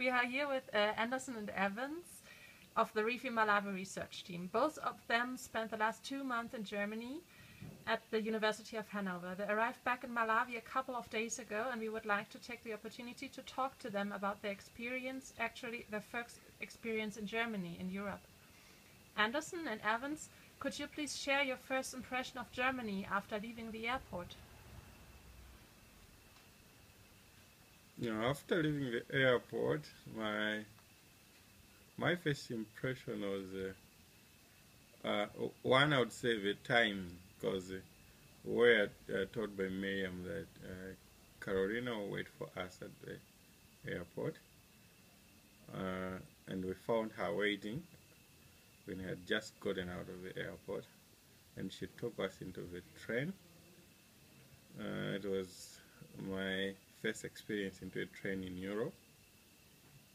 we are here with Anderson and Evans of the Refie Malawi research team. Both of them spent the last 2 months in Germany at the University of Hanover. They arrived back in Malawi a couple of days ago, and we would like to take the opportunity to talk to them about their experience, actually their first experience in Germany, in Europe. Anderson and Evans, could you please share your first impression of Germany after leaving the airport? After leaving the airport, my first impression was one, I would say the time, because we were told by Miriam that Carolina will wait for us at the airport, and we found her waiting when we had just gotten out of the airport, and she took us into the train. It was my first experience into a train in Europe,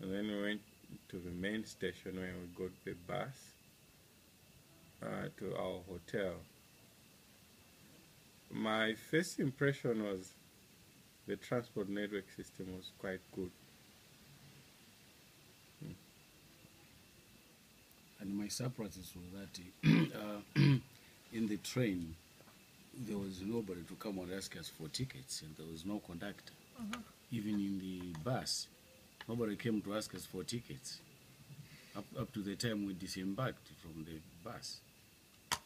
and then we went to the main station where we got the bus to our hotel. My first impression was the transport network system was quite good. And my surprise was that in the train there was nobody to come and ask us for tickets, and there was no conductor. Even in the bus, nobody came to ask us for tickets up to the time we disembarked from the bus. A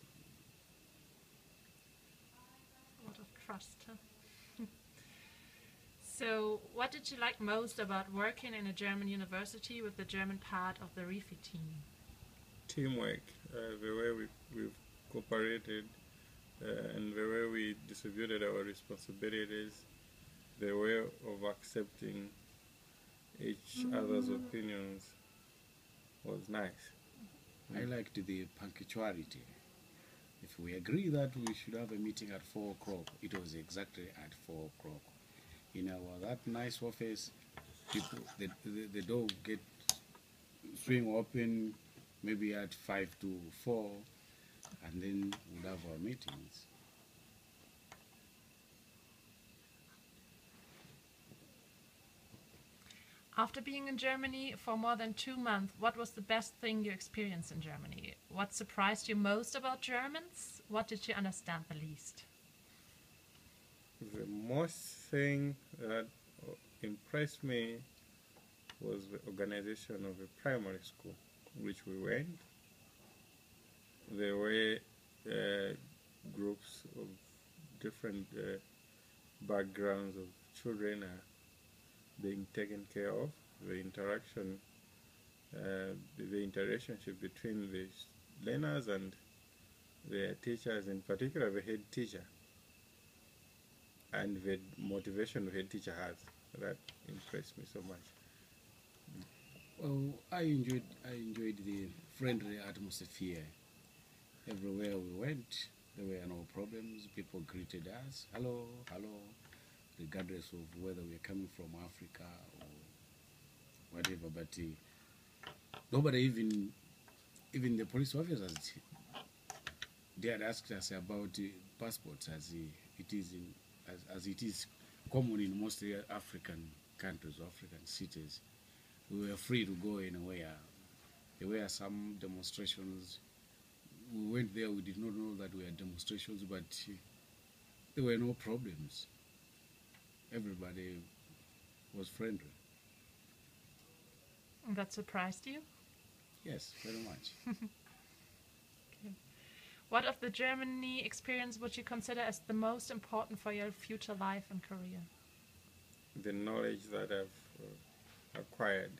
lot of trust, huh? So, what did you like most about working in a German university with the German part of the Refie team? Teamwork, the way we've cooperated, and the way we distributed our responsibilities, the way of accepting each other's opinions was nice. I liked the punctuality. If we agree that we should have a meeting at 4 o'clock, it was exactly at 4 o'clock. In that nice office, people, the door would get swing open maybe at 5 to 4, and then we'd have our meetings. After being in Germany for more than 2 months, what was the best thing you experienced in Germany? What surprised you most about Germans? What did you understand the least? The most thing that impressed me was the organization of a primary school which we went. There were groups of different backgrounds of children being taken care of. The interaction, the interrelationship between the learners and their teachers, in particular the head teacher, and the motivation the head teacher has, that impressed me so much. Well, I enjoyed the friendly atmosphere. Everywhere we went, there were no problems. People greeted us, hello, hello, regardless of whether we are coming from Africa or whatever. But nobody, even the police officers, they had asked us about passports, as it is common in most African countries, African cities. We were free to go anywhere. There were some demonstrations. We went there, we did not know that we had demonstrations, but there were no problems. Everybody was friendly. And that surprised you? Yes, very much. Okay. What of the Germany experience would you consider as the most important for your future life and career? The knowledge that I've acquired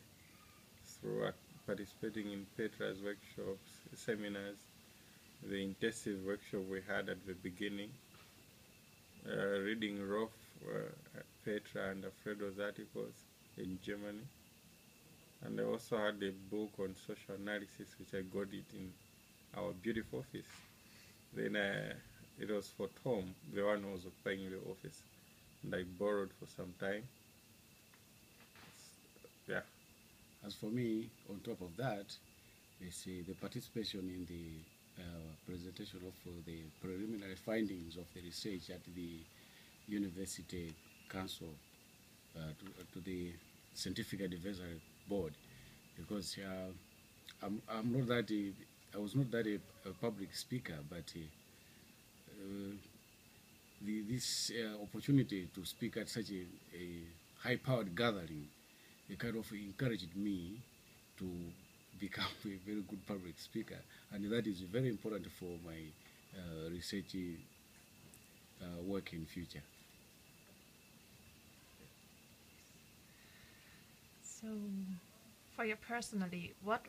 through participating in Petra's workshops, seminars, the intensive workshop we had at the beginning, reading Rolf, Petra and Alfredo's articles in Germany, and I also had a book on social analysis which I got it in our beautiful office. Then it was for Tom, the one who was occupying the office, and I borrowed for some time. Yeah. As for me, on top of that, they say the participation in the presentation of the preliminary findings of the research at the University Council to the Scientific Advisory board, because I'm not that I was not that a public speaker, but this opportunity to speak at such a high-powered gathering, it kind of encouraged me to become a very good public speaker, and that is very important for my research work in future. So, for you personally, what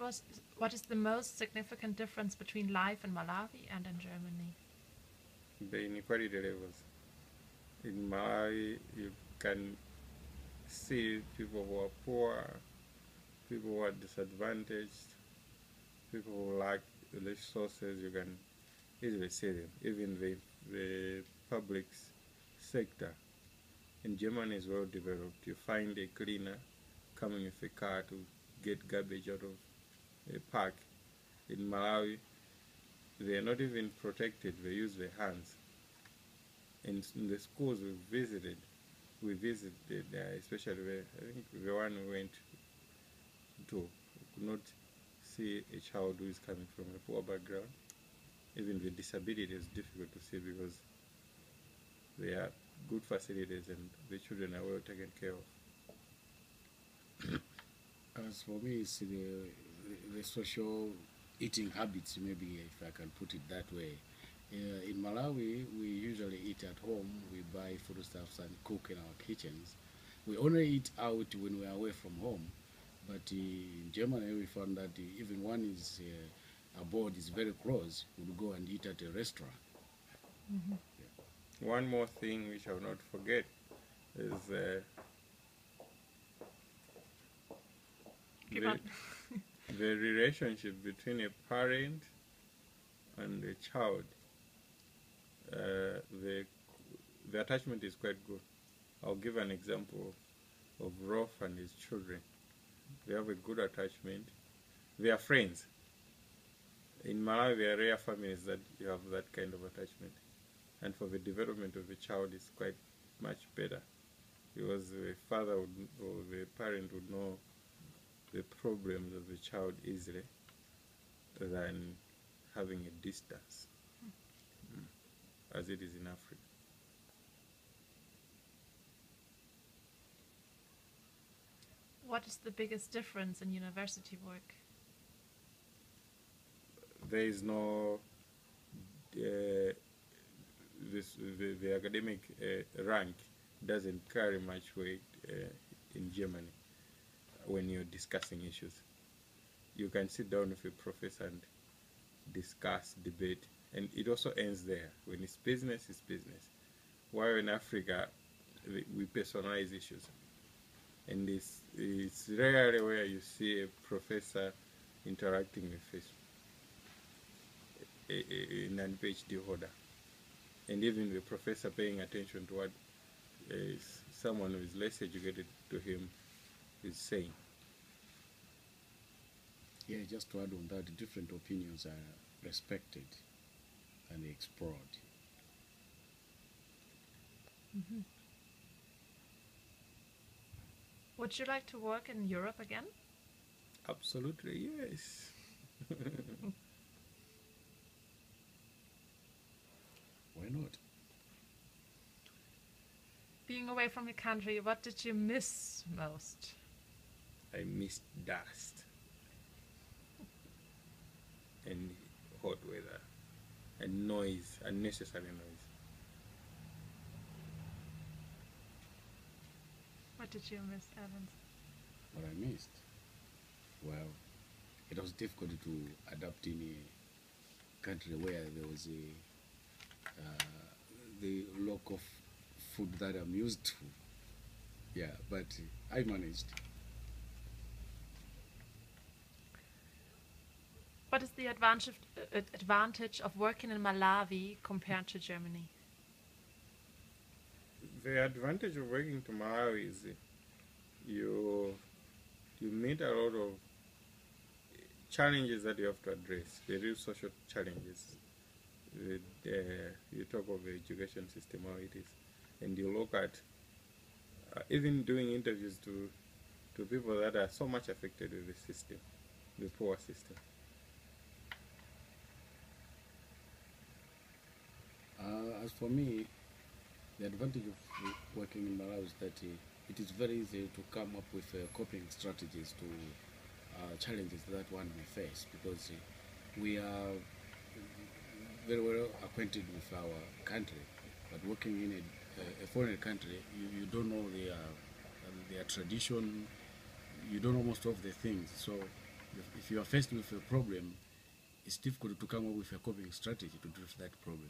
is the most significant difference between life in Malawi and in Germany? The inequality levels. In Malawi, you can see people who are poor, people who are disadvantaged, people who lack resources. You can easily see them. Even the public sector in Germany is well developed. You find a cleaner coming with a car to get garbage out of a park. In Malawi, they are not even protected. They use their hands. In the schools we visited, especially I think the one we went to, we could not see a child who is coming from a poor background. Even the disability is difficult to see because there are good facilities and the children are well taken care of. As for me, it's the social eating habits, maybe, if I can put it that way. In Malawi, we usually eat at home. We buy foodstuffs and cook in our kitchens. We only eat out when we are away from home. But in Germany, we found that even one is abroad is very close, we'll go and eat at a restaurant. Mm-hmm. Yeah. One more thing which I will not forget is the relationship between a parent and a child. The attachment is quite good. I'll give an example of Rolf and his children. They have a good attachment. They are friends. In Malawi, there are rare families that you have that kind of attachment. And for the development of the child, it's quite much better. Because the father or the parent would know the problems of the child easily than having a distance, as it is in Africa. What is the biggest difference in university work? There is no the academic rank doesn't carry much weight in Germany when you're discussing issues. You can sit down with a professor and discuss, debate, and it also ends there. When it's business, it's business. While in Africa, we personalize issues. And it's rarely where you see a professor interacting with an PhD holder. And even the professor paying attention to what someone who is less educated to him is saying. Yeah, just to add on that, different opinions are respected and explored. Mm-hmm. Would you like to work in Europe again? Absolutely, yes. Why not? Being away from your country, what did you miss most? I missed dust and hot weather and noise, unnecessary noise. What did you miss, Evans? What I missed? Well, it was difficult to adapt in a country where there was the lack of food that I'm used to. Yeah, but I managed. What is the advantage of working in Malawi compared to Germany? The advantage of working to Malawi is you meet a lot of challenges that you have to address, the real social challenges. You talk of the education system, how it is, and you look at even doing interviews to to people that are so much affected with the system, the poor system? As for me, the advantage of working in Malawi is that it is very easy to come up with coping strategies to challenges that one may face, because we are very well acquainted with our country, but working in a foreign country, you don't know their tradition, you don't know most of the things. So if you are faced with a problem, it's difficult to come up with a coping strategy to deal with that problem.